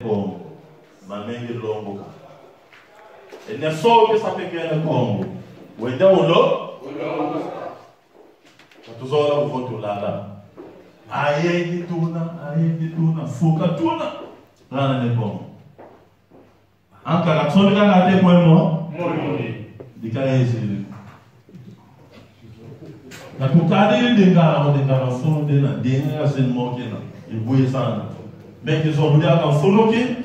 Congo, Mamengi Longo. E ne so che sapete Congo. Wenda ulo? Tuzola uvoto lala. Aye tuna, fuka tuna. Lana ne Congo. Anka la tsonga ngate kwemo. Dikaezi. Na tukadi ndingala funo dena dinga sin mokina. Ibuye sana. Meki zobudia kan funo ki?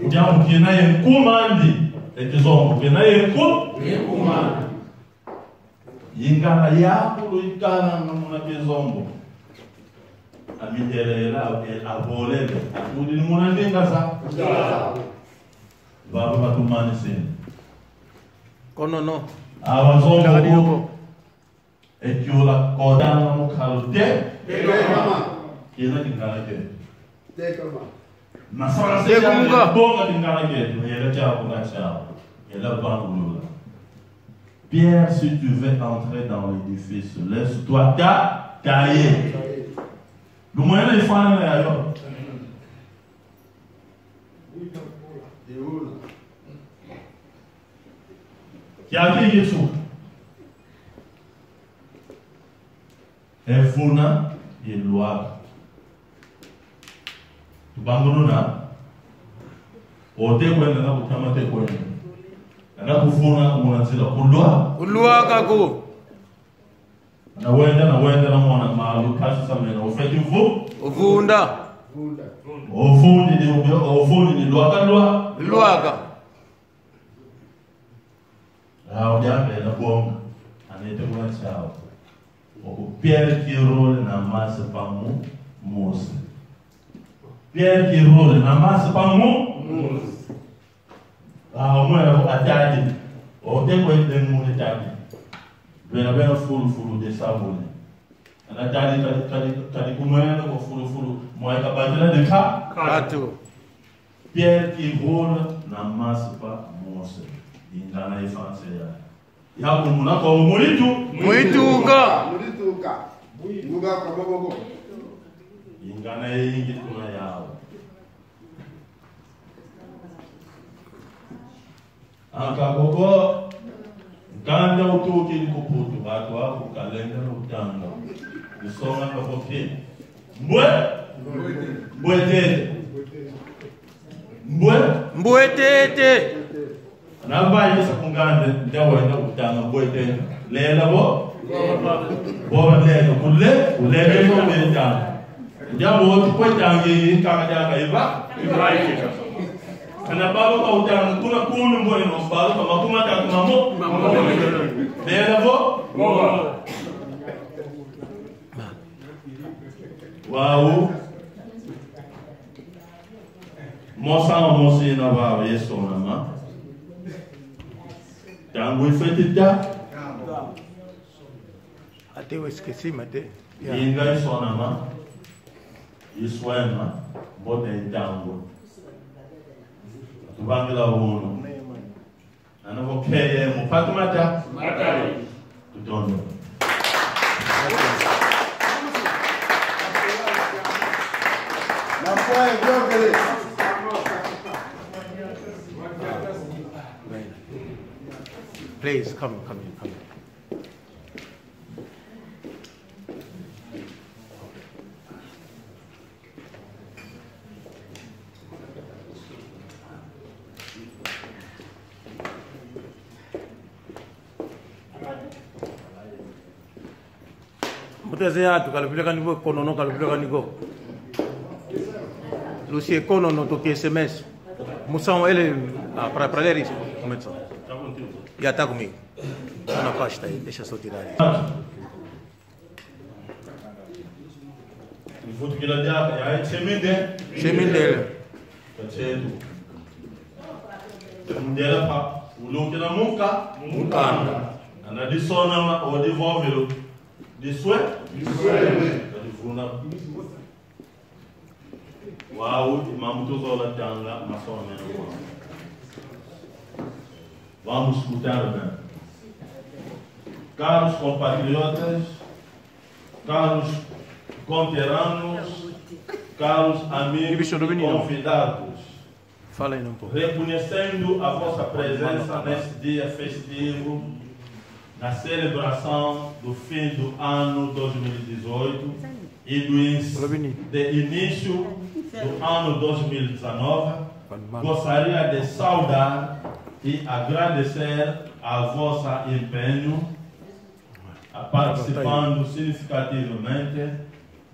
Ujamu kina yenkumandi. Eki zombu kina yenkumandi. Yingala yakulu ikana namuna kizombu. Amidela abolele. Akudi nimuna ndinga sa. Baba batumani sin. Kono no. Awazombu. Ekiola kodana mukalude. Kina kingala ke. Nasara se bonga kingala ke. Yela cha bonga cha. Yela bangulula. Pierre, si tu veux entrer dans l'édifice, laisse-toi tailler. Le moyen de faire un ailleurs. Qui a dit Jésus? Et Funa et Loire. Tu banguluna. O te kwenda na kutama te kwenda. Na kufuna unazila kulwa kako na wenda na mwana malu kashi samena ofeti uvunda ofundi ni lwaka ao jambe na bonga anete kwa chao Pierre qui rôle na masse pamu Mose Pierre qui rôle na masse pamu Mose mwana atadi o te ko de mu ne tadi bena fulu de sabone ana tadi kumwana ko fulu moya ka batela de kato Pierre qui roule na masse pas Mose indana ifanse ya kumuna ko muituka muga ka bobo ingana yingi kuna yao Akakoko Ganda utoki likuputu watu wako kalenda na utanga Nisonga na kofi Mbwetete Naba yisa kungande Ndawa ina utanga mbwetete Lela bo Boba lela Ulele kwa mbwetanga Njamu woti kwa tangi Kanga janga iba Kana baba ka utang kuna kunu mbone no baba ka makuma ta mamo lera bo wow mosi na baba yeso mama tangu ifetita ate eu esqueci mate inga iso na ma iswema bote tangu Tubangila uno. Anavokeye mupatumata. Matari. Tutondo. Please come. Mutazia tu kalau bilang ni konono kalau bilang ni go. Lucie konono tu que SMS. Musão ele para ler isso. Começou. Já está comigo. Está na pasta aí. Deixa só tirar. Vou te dar já seminde. Kacetu. Mundela pa uloke na muka. Ana disona ma o devolvelo. Disue? Uau, mamuto zola tanga, masona meno. Vamos escutar bem. Caros compatriotas, caros conteranos, caros amigos e convidados, fala aí um pouco. Reconhecendo a vossa presença neste dia festivo, na celebração do fim do ano 2018 e do início do ano 2019, gostaria de saudar e agradecer a vosso empenho, participando significativamente,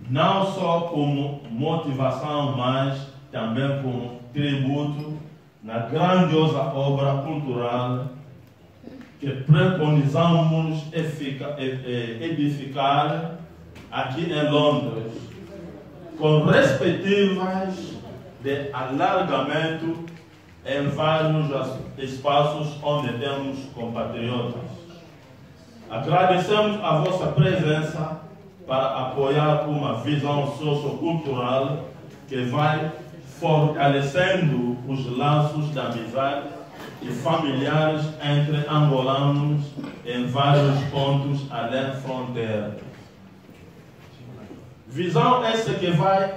não só como motivação, mas também como tributo na grandiosa obra cultural que preconizamos edificar aqui em Londres, com respectivas de alargamento em vários espaços onde temos compatriotas. Agradecemos a vossa presença para apoiar uma visão sociocultural que vai fortalecendo os laços de amizade e familiares entre angolanos em vários pontos além da fronteira. Visão essa que vai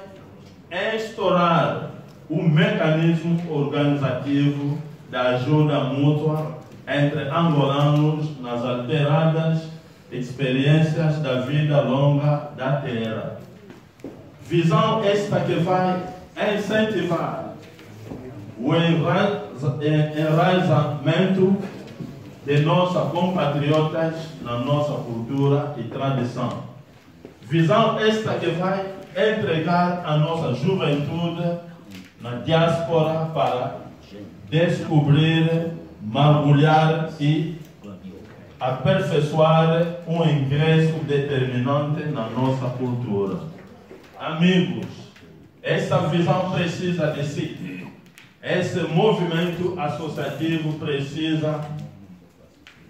instaurar um mecanismo organizativo da ajuda mútua entre angolanos nas alteradas experiências da vida longa da terra. Visão esta que vai incentivar o enraizamento de nossos compatriotas na nossa cultura e tradição. Visão esta que vai entregar a nossa juventude na diáspora para descobrir, mergulhar e aperfeiçoar um ingresso determinante na nossa cultura. Amigos, esta visão precisa de si. Esse movimento associativo precisa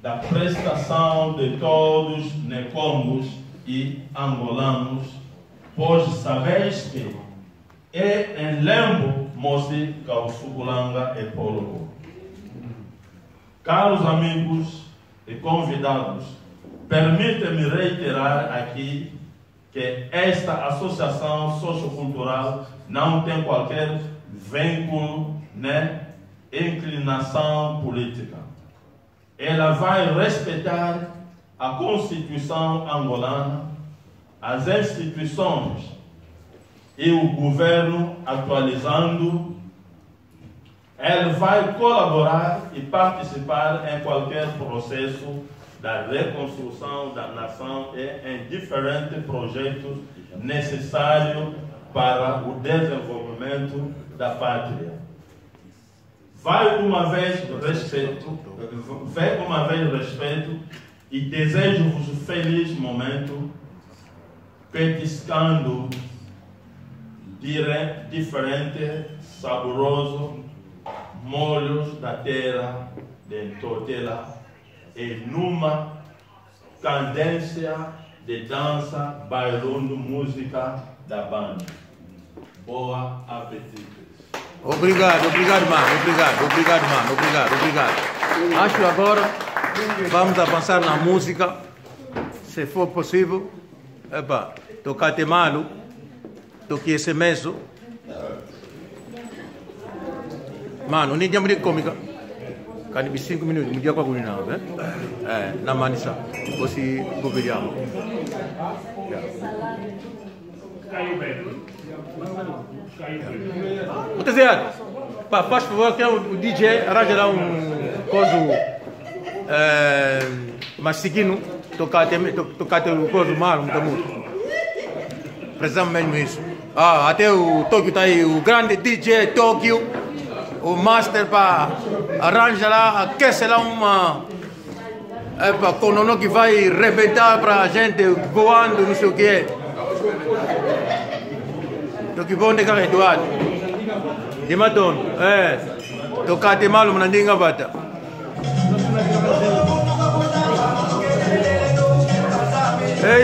da prestação de todos necongos e angolanos, pois sabeis que é em Lembo, Moci, Causugulanga e Polo. Caros amigos e convidados, permitem-me reiterar aqui que esta associação sociocultural não tem qualquer vínculo nem inclinação política. Ela vai respeitar a Constituição angolana, as instituições e o governo atualizando. Ela vai colaborar e participar em qualquer processo da reconstrução da nação e em diferentes projetos necessários para o desenvolvimento da pátria. Vai uma vez respeito e desejo-vos um feliz momento, petiscando diferente, saboroso, molhos da terra de Totela e numa tendência de dança, bailando música da banda. Boa apetite. Obrigado, mano. Acho que agora vamos avançar na música, se for possível. Epa, tocar temalo, toque esse meso. Mano, nem tinha cômica. Cani 5 minutos, me diga com a não, né? Na manisa, você governar. Muito certo. Faz favor, que o DJ arranja lá coisa mas seguindo, tocar o coisa mal, muito. Precisamos mesmo isso. Até o Tóquio está aí, o grande DJ Tóquio, o master para arranjar lá, aquece lá uma conono que vai rebentar para a gente voando, não sei o que. Do que bom de carro Eduardo. De maton, tocar te malo, mas ninguém bata.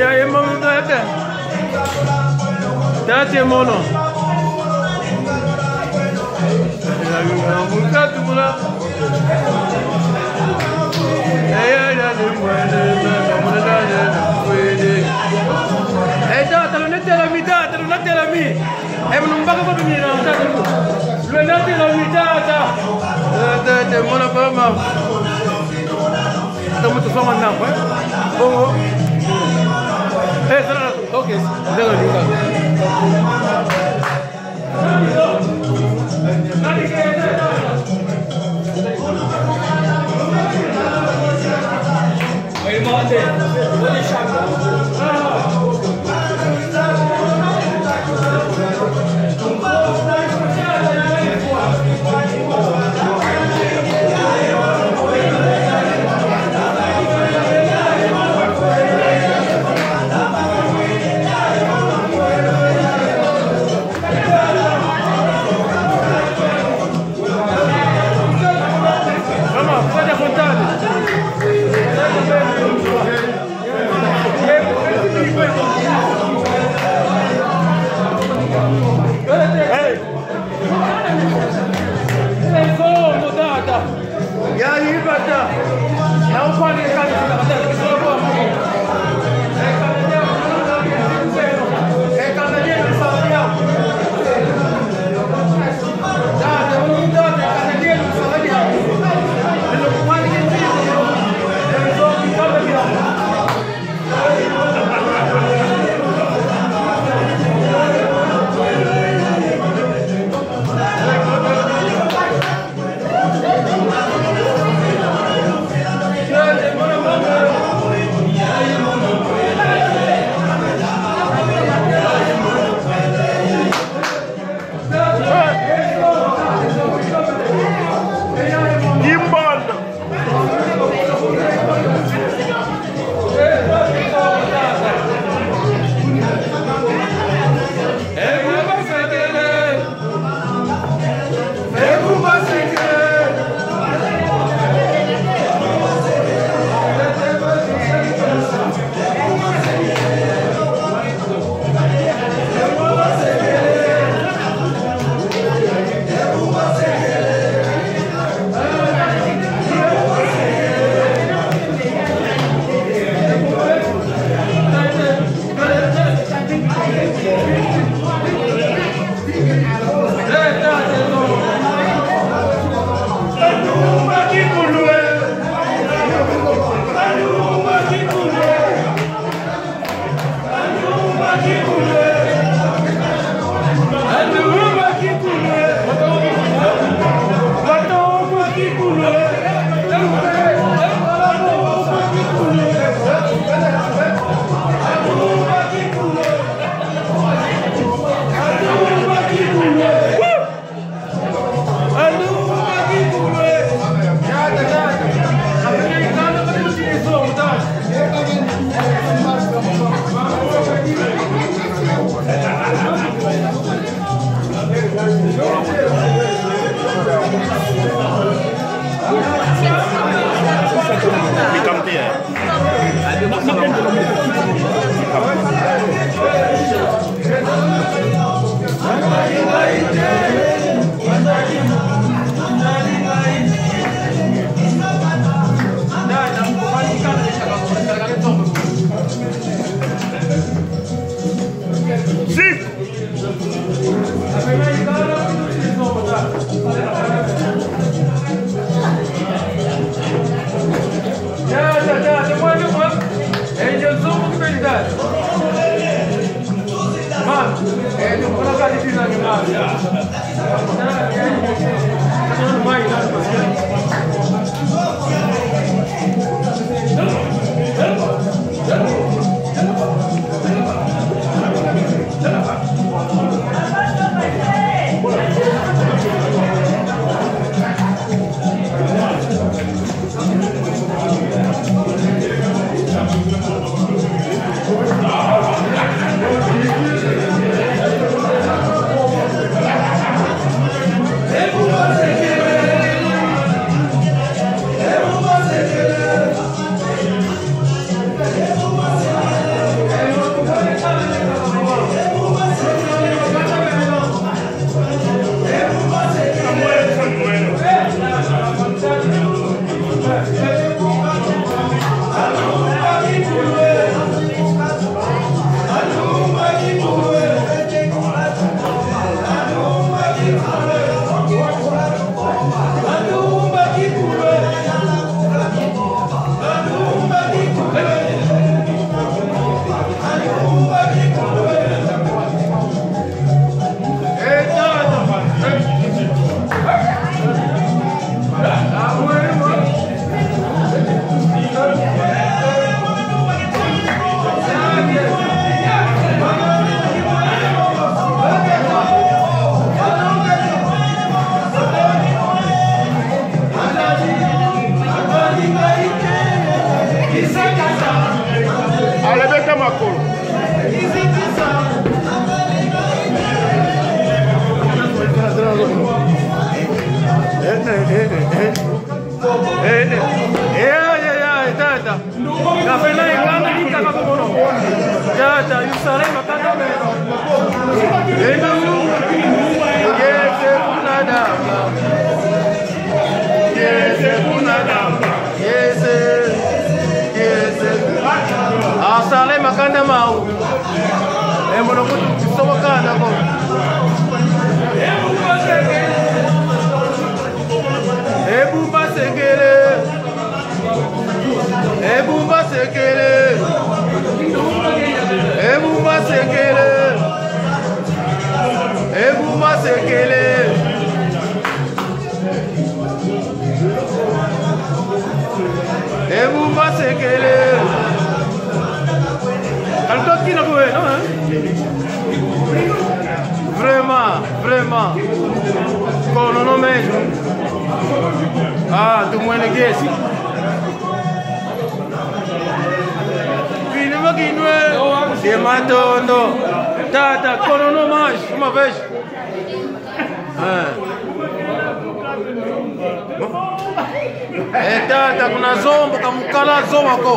Aí, mano, tá mono. non va che venire a casa. Lui è nato in unità. Mona Bama. Stiamo tutto solo andando, Oh. Sarà ok, devo dire. Tata. Kapena ikana kita kapono. Tata, yusare makanda meno. Yese kunada. Yese kunada. Yese. Asale makanda mau. Mono kutu makanda ko. Ebumba sekere. Ebumba sekere. Ebumba sekere. Ebumba sekere. Ebumba sekere. Altoki na boe, non hein? Vraiment. Kono no mesmo. Ah, tu muene gesi. Vino makinwe. De matondo. Tata, kono no mais, uma vez. Tata, kuna zombo kamukala zoa ko.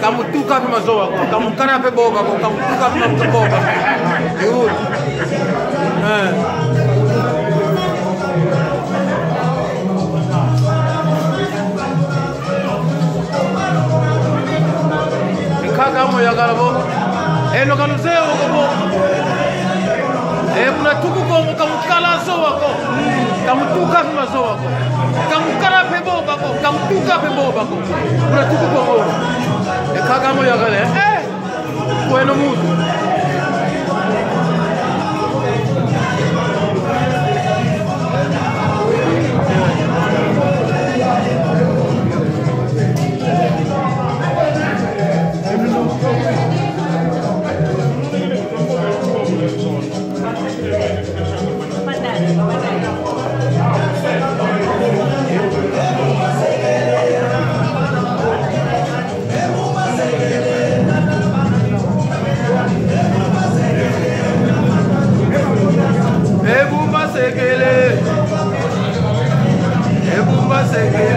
Kamutuka pima zoa ko. Kamukana pe boba ko. Kamutuka pima boba. Juro. Kaka mo ya galabo. No kanuseo ko. Kuna tuku ko kamukala zoa ko. Kamutuka pima zoa ko. Kamukala pe boba ko. Kamutuka pe boba ko. Kuna tuku ko. Kaka mo ya gale. Bueno mucho. Ebumba sekele.